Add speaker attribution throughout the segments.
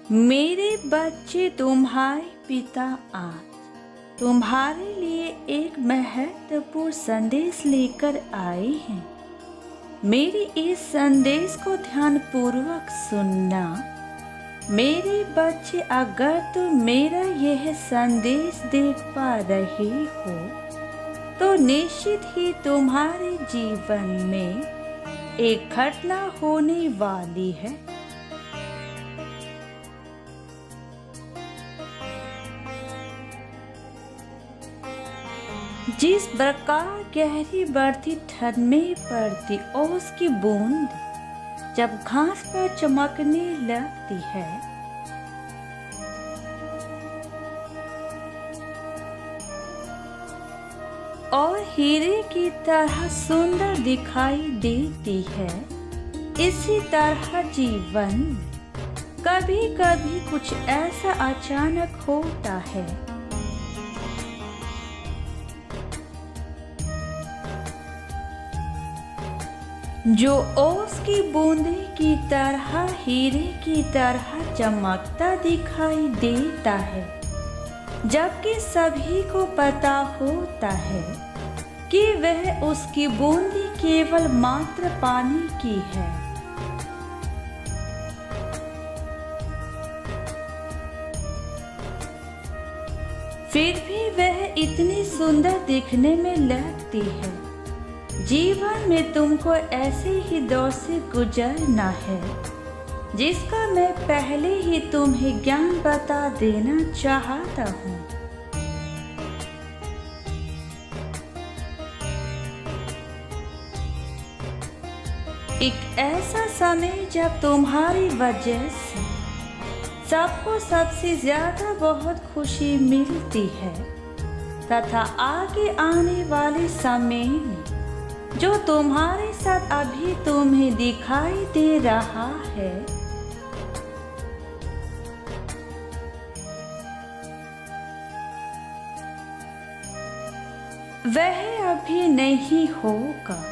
Speaker 1: मेरे बच्चे, तुम्हारे पिता आज तुम्हारे लिए एक महत्वपूर्ण संदेश लेकर आए हैं। मेरे इस संदेश को ध्यानपूर्वक सुनना। मेरे बच्चे, अगर तुम मेरा यह संदेश देख पा रहे हो तो निश्चित ही तुम्हारे जीवन में एक घटना होने वाली है। जिस प्रकार गहरी बढ़ती ठंड में पड़ती ओस की बूंद जब घास पर चमकने लगती है, और हीरे की तरह सुंदर दिखाई देती है, इसी तरह जीवन कभी कभी कुछ ऐसा अचानक होता है जो ओस की बूंदे की तरह हीरे की तरह चमकता दिखाई देता है, जबकि सभी को पता होता है कि वह उसकी बूंदी केवल मात्र पानी की है। फिर भी वह इतनी सुंदर दिखने में लगती है। जीवन में तुमको ऐसे ही दौर से गुजरना है जिसका मैं पहले ही तुम्हें ज्ञान बता देना चाहता हूँ। एक ऐसा समय जब तुम्हारी वजह से सबको सबसे ज्यादा बहुत खुशी मिलती है, तथा आगे आने वाले समय में जो तुम्हारे साथ अभी तुम्हें दिखाई दे रहा है, वह अभी नहीं होगा।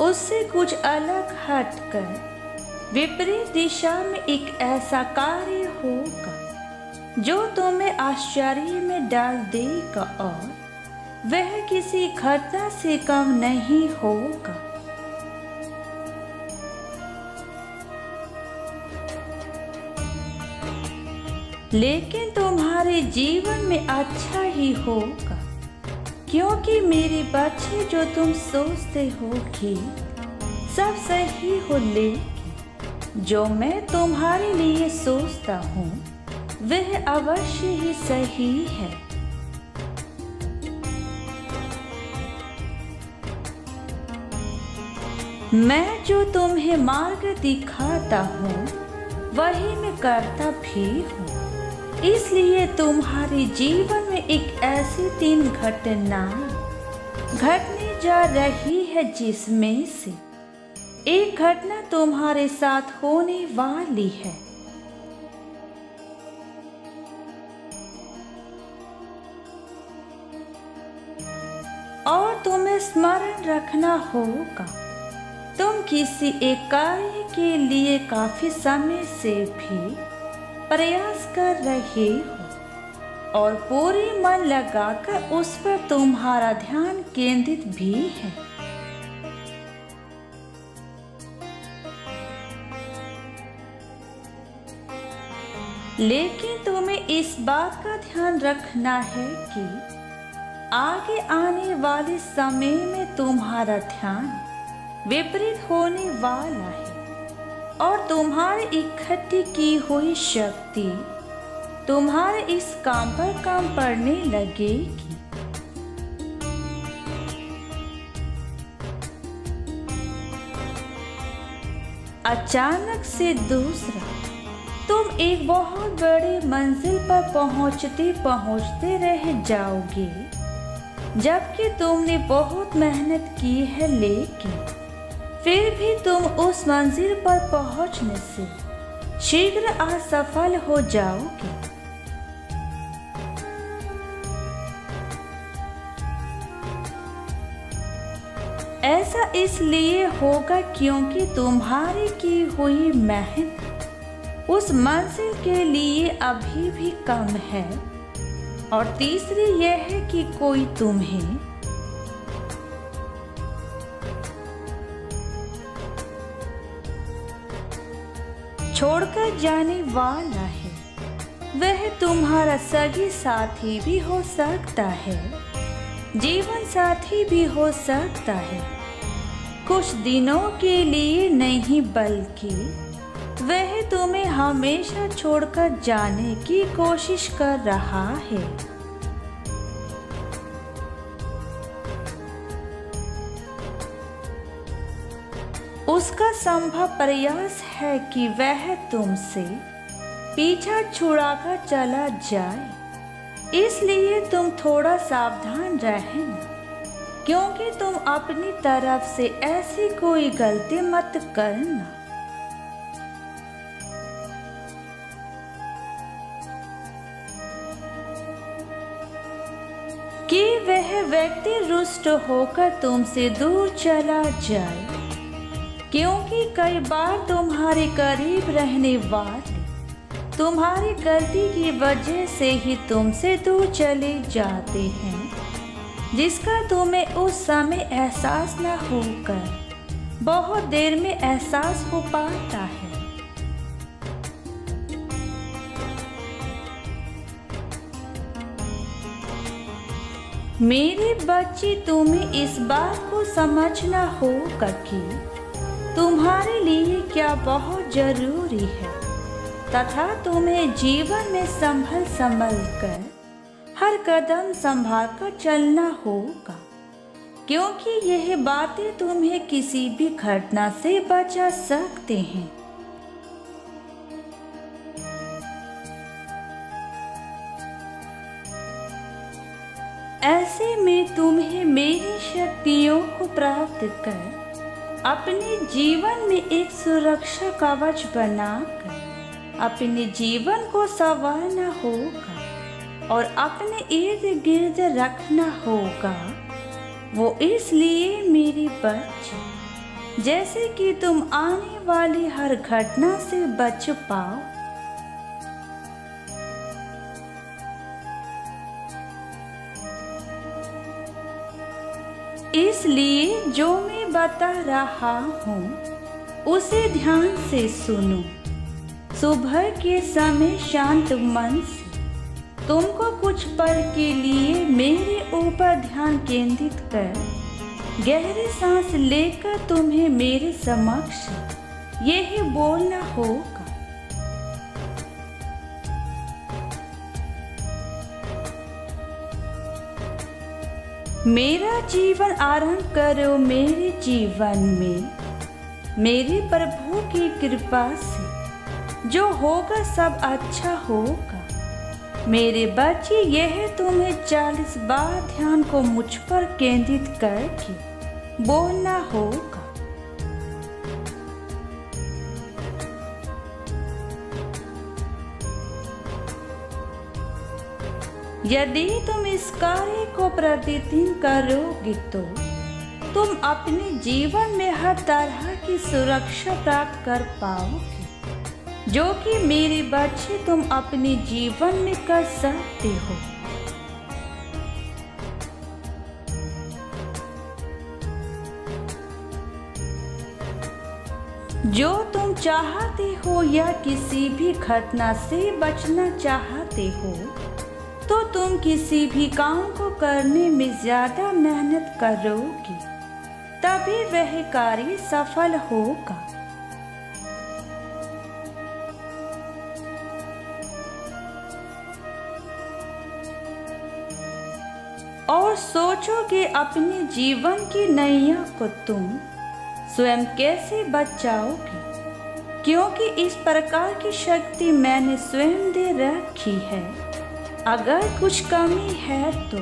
Speaker 1: उससे कुछ अलग हटकर विपरीत दिशा में एक ऐसा कार्य होगा जो तुम्हें आश्चर्य में डाल देगा, और वह किसी घटना से कम नहीं होगा। लेकिन तुम्हारे जीवन में अच्छा ही होगा, क्योंकि मेरे बच्चे, जो तुम सोचते हो कि सब सही हो, लेकिन जो मैं तुम्हारे लिए सोचता हूँ वह अवश्य ही सही है। मैं जो तुम्हें मार्ग दिखाता हूँ वही मैं करता भी हूँ। इसलिए तुम्हारे जीवन में एक ऐसी 3 घटना घटने जा रही है, जिसमें से एक घटना तुम्हारे साथ होने वाली है। और तुम्हें स्मरण रखना होगा, तुम किसी एक कार्य के लिए काफी समय से भी प्रयास कर रहे हो और पूरी मन लगाकर उस पर तुम्हारा ध्यान केंद्रित भी है। लेकिन तुम्हें इस बात का ध्यान रखना है कि आगे आने वाले समय में तुम्हारा ध्यान विपरीत होने वाला है, और तुम्हारी इकट्ठी की हुई शक्ति तुम्हारे इस काम पर काम पड़ने लगेगी। अचानक से दूसरा, तुम एक बहुत बड़ी मंजिल पर पहुंचते पहुंचते रह जाओगे, जबकि तुमने बहुत मेहनत की है, लेकिन फिर भी तुम उस मंजिल पर पहुंचने से शीघ्र असफल हो जाओगे। ऐसा इसलिए होगा क्योंकि तुम्हारी की हुई मेहनत उस मंजिल के लिए अभी भी कम है। और तीसरी यह है कि कोई तुम्हें छोड़कर जाने वाला है। वह तुम्हारा सगी साथी भी हो सकता है, जीवन साथी भी हो सकता है। कुछ दिनों के लिए नहीं, बल्कि वह तुम्हें हमेशा छोड़कर जाने की कोशिश कर रहा है। उसका संभव प्रयास है कि वह तुमसे पीछा छुड़ाकर चला जाए। इसलिए तुम थोड़ा सावधान रहना, क्योंकि तुम अपनी तरफ से ऐसी कोई गलती मत करना। कि वह व्यक्ति रुष्ट होकर तुमसे दूर चला जाए, क्योंकि कई बार तुम्हारे करीब रहने वाले तुम्हारी गलती की वजह से ही तुमसे दूर चले जाते हैं, जिसका तुम्हें उस समय एहसास न होकर बहुत देर में एहसास हो पाता है। मेरे बच्चे, तुम्हें इस बात को समझना होगा कि तुम्हारे लिए क्या बहुत जरूरी है, तथा तुम्हें जीवन में संभल कर हर कदम संभाल कर चलना होगा, क्योंकि यह बातें तुम्हें किसी भी घटना से बचा सकते हैं। ऐसे में तुम्हें मेरी शक्तियों को प्राप्त कर अपने जीवन में एक सुरक्षा कवच बनाकर अपने जीवन को संवारना होगा और अपने इर्द गिर्द रखना होगा। वो इसलिए मेरे बच्चे, जैसे कि तुम आने वाली हर घटना से बच पाओ। इसलिए जो मैं बता रहा हूँ उसे ध्यान से सुनो। सुबह के समय शांत मन से तुमको कुछ पल के लिए मेरे ऊपर ध्यान केंद्रित कर गहरी सांस लेकर तुम्हें मेरे समक्ष यही बोलना होगा। मेरा जीवन आरंभ करो मेरे जीवन में मेरे प्रभु की कृपा से। जो होगा सब अच्छा होगा। मेरे बच्चे, यह तुम्हें 40 बार ध्यान को मुझ पर केंद्रित करके बोलना होगा। यदि तुम इस कार्य को प्रतिदिन करोगे तो तुम अपने जीवन में हर तरह की सुरक्षा प्राप्त कर पाओगे, जो कि मेरे बच्चे तुम अपने जीवन में कर सकते हो। जो तुम चाहते हो या किसी भी घटना से बचना चाहते हो, तो तुम किसी भी काम को करने में ज्यादा मेहनत करोगे, तभी वह कार्य सफल होगा। और सोचोगे अपने जीवन की नैया को तुम स्वयं कैसे बचाओगे, क्योंकि इस प्रकार की शक्ति मैंने स्वयं दे रखी है। अगर कुछ कमी है तो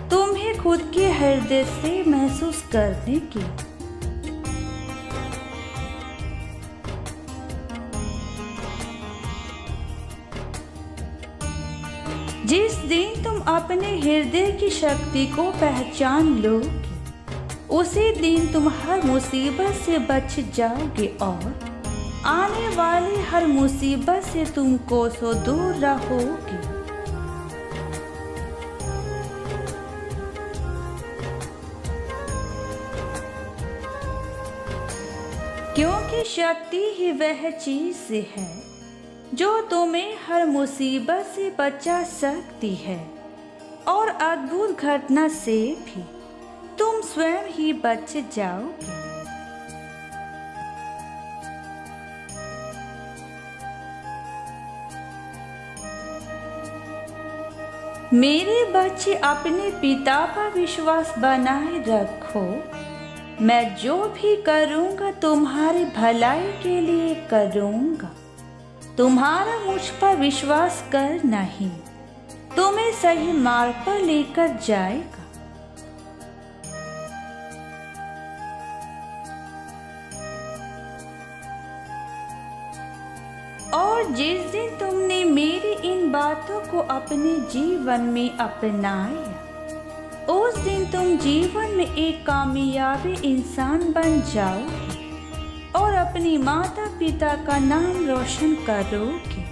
Speaker 1: तुम्हें खुद के हृदय से महसूस करने की। जिस दिन तुम अपने हृदय की शक्ति को पहचान लोगे, उसी दिन तुम हर मुसीबत से बच जाओगे और आने वाली हर मुसीबत से तुम कोसों दूर रहोगे। क्योंकि शक्ति ही वह चीज है जो तुम्हें हर मुसीबत से बचा सकती है, और अद्भुत घटना से भी तुम स्वयं ही बच जाओगे। मेरे बच्चे, अपने पिता पर विश्वास बनाए रखो। मैं जो भी करूँगा तुम्हारी भलाई के लिए करूँगा। तुम्हारा मुझ पर विश्वास करना ही तुम्हें सही मार्ग पर लेकर जाएगा। और जिस दिन तुमने मेरी इन बातों को अपने जीवन में अपनाया, उस दिन तुम जीवन में एक कामयाबी इंसान बन जाओगे और अपनी माता पिता का नाम रोशन करोगे।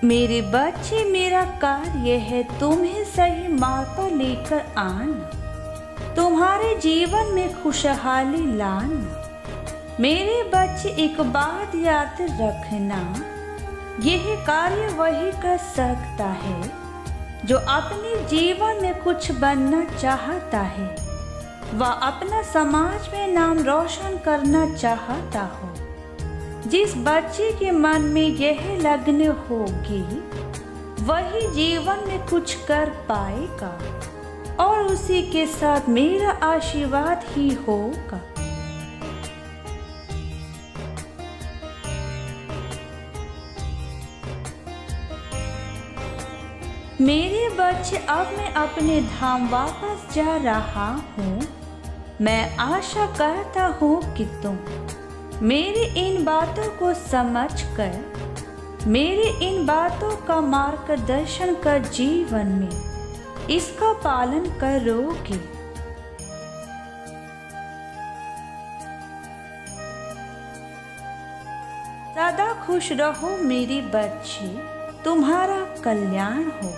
Speaker 1: मेरे बच्चे, मेरा कार्य है तुम्हें सही मार्ग पर लेकर आना, तुम्हारे जीवन में खुशहाली लाना। मेरे बच्चे, एक बात याद रखना, यह कार्य वही कर सकता है जो अपने जीवन में कुछ बनना चाहता है, वह अपना समाज में नाम रोशन करना चाहता हो। जिस बच्चे के मन में यह लगन होगी, वही जीवन में कुछ कर पाएगा, और उसी के साथ मेरा आशीर्वाद ही होगा। मेरे बच्चे, अब मैं अपने धाम वापस जा रहा हूँ। मैं आशा करता हूँ कि तुम मेरी इन बातों को समझकर, मेरी इन बातों का मार्गदर्शन कर जीवन में इसका पालन करोगे। सदा खुश रहो मेरे बच्चे, तुम्हारा कल्याण हो।